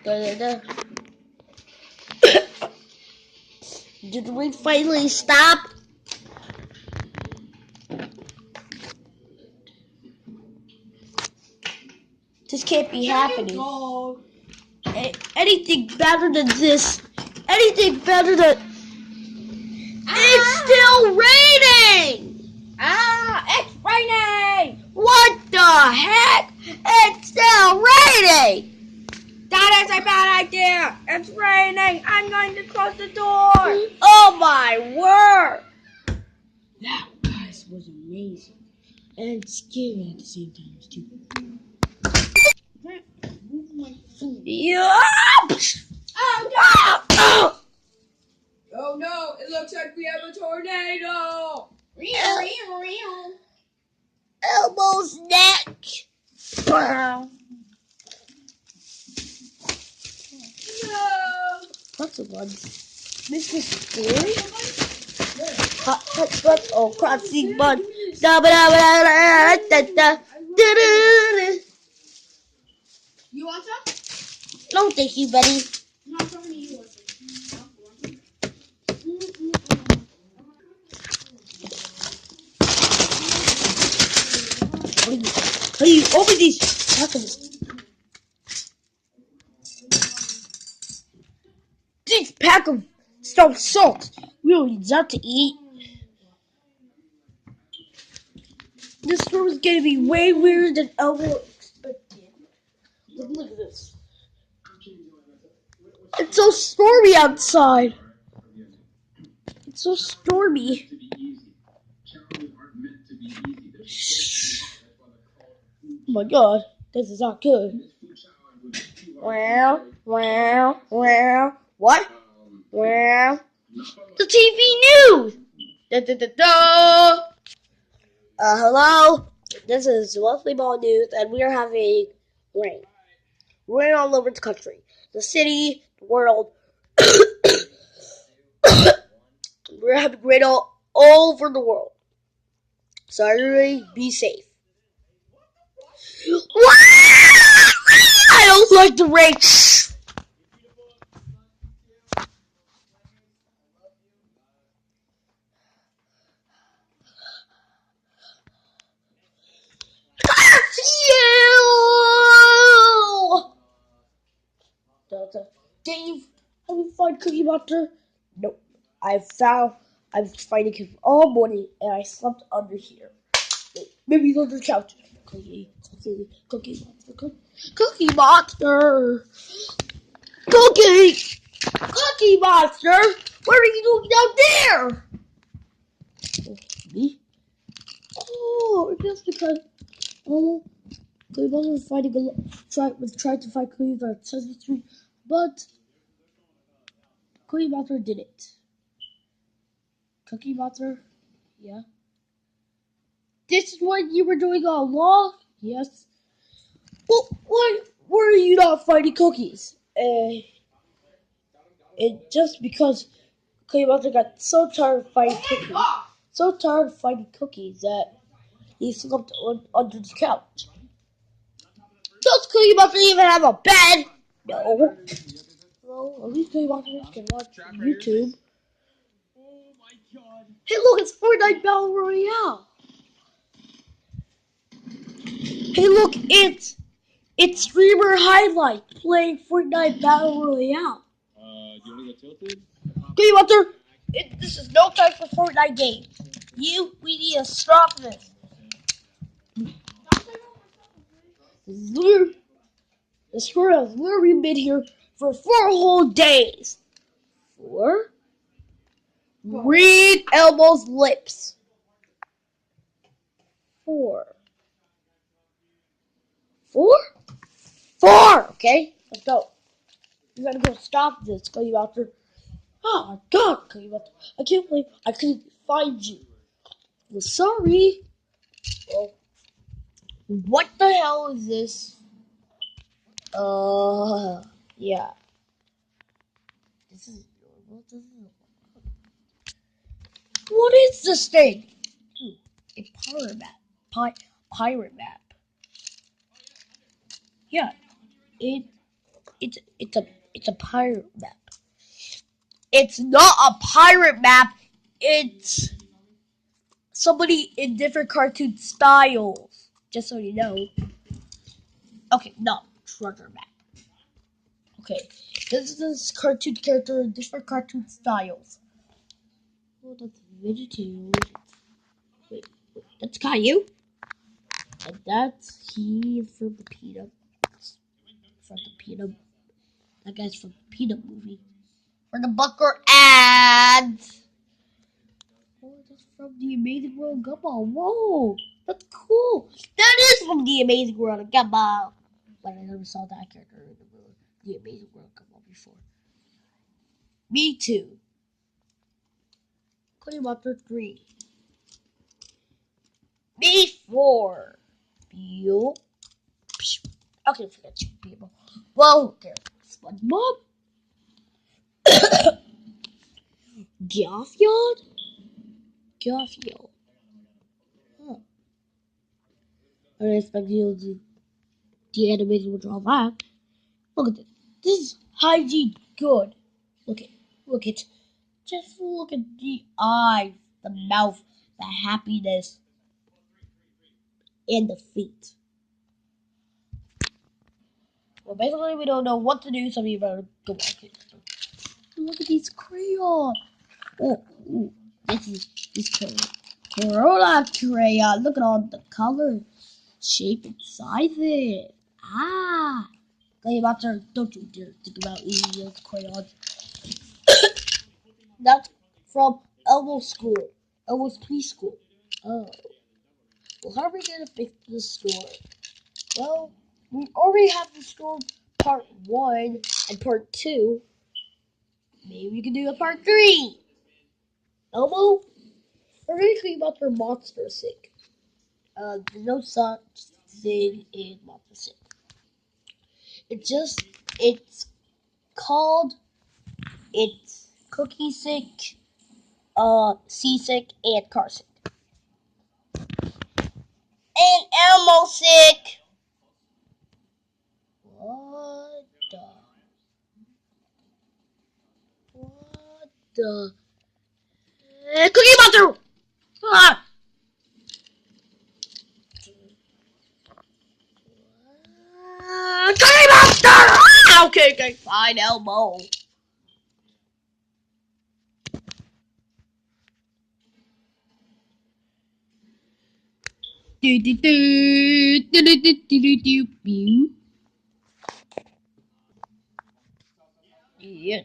Da. Did we finally stop? This can't be happening. Anything better than this. Anything better than... It's still raining! It's raining! What the heck? It's still raining! That is a bad idea! It's raining! I'm going to close the door! Oh my word! That, guys, was amazing. And scary at the same time, too. Yup! Oh no! Oh! Oh no! It looks like we have a tornado! Elmo's neck! No! That's a one. This is scary. Hot, oh, crossing bud. Da ba da ba da da da da. You want some? No, thank you, buddy. No, I'm talking to you. Hey, open these packages. This pack of stuffed salt. We don't need that to eat. This storm is going to be way weirder than Elmo expected. Look at this. It's so stormy outside. It's so stormy. Oh my god, this is not good. Wow. What? Wow. The TV news! Hello? This is Wesley Ball News, and we are having rain. Rain all over the country. The city, the world. We're having rain all over the world. So everybody be safe. I don't like the rain. Dave, have you found Cookie Monster? Nope. I've finding him all morning, and I slept under here. Maybe he's under the couch. Cookie Monster. Cookie Monster. What are you doing down there? Me? Oh, just because. Oh, Cookie Monster was trying to find cookies on Sesame Street, but Cookie Monster did it. Cookie Monster? Yeah. This is what you were doing all along? Yes. Well, why were you not finding cookies? And just because Cookie Monster got so tired of finding cookies, that he slept under the couch. Does Cookie Monster even have a bed? No. Well, at least Cookie Monster can watch YouTube. Hey, look, it's Fortnite Battle Royale. Hey, look, it's streamer highlight playing Fortnite Battle Royale. Do you want to get tilted? Cookie Monster, this is no time for Fortnite games. We need to stop this. The squirrel has literally been here for 4 whole days. 4? Read Elmo's lips. 4. 4? 4! Okay, let's go. You gotta go stop this, Cookie Monster. Oh my god, Cookie Monster. I can't believe I couldn't find you. Well, sorry. Well, what the hell is this? Yeah. What is this thing? A pirate map. Pirate map. Yeah. it's a pirate map. It's not a pirate map. It's somebody in different cartoon styles. Just so you know. Okay, no treasure map. Okay, this is cartoon character in different cartoon styles. Oh, that's vegetarian. Wait, that's Caillou, and that's he from the Peanut. From the Peanut. That guy's from the Peanut movie. From the Bucker and. Oh, that's from the Amazing World of Gumball. Whoa, that's cool. That is from the Amazing World of Gumball. But I never saw that character in the Amazing World of Gumball before. Me too. Cookie Monster 3. Me 4. You. Okay, forget you people. Well, okay. SpongeBob. Garfield. Garfield. Huh. I didn't expect you to the animation would draw that. Look at this. This is hygiene good. Look at just look at the eyes, the mouth, the happiness, and the feet. Well, basically, we don't know what to do, so we better go back here. Look at these crayons. Oh, ooh, this is this crayon. Corolla crayon. Look at all the colors, shape, and sizes. Ah. Think about their, don't you dare think about eating those crayons. That's from Elmo School. Elmo's preschool. Oh. Well, how are we gonna fix this store? Well, we already have the store part 1 and part 2. Maybe we can do a part 3. Elmo, we're gonna clean up their monster sink. There's no such thing in monster sink. It's called, it's cookie sink, sea sink, and car sink. And Elmo sick. What the? What the? Cookie Monster! Ah! Cookie Monster! Ah! Okay, fine, Elmo. Do do do do do do do do do. Yeah.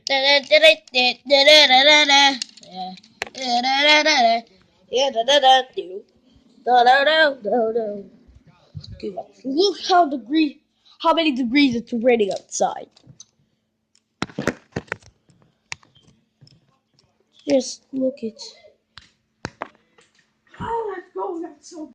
Look how many degrees it's raining outside. Just look at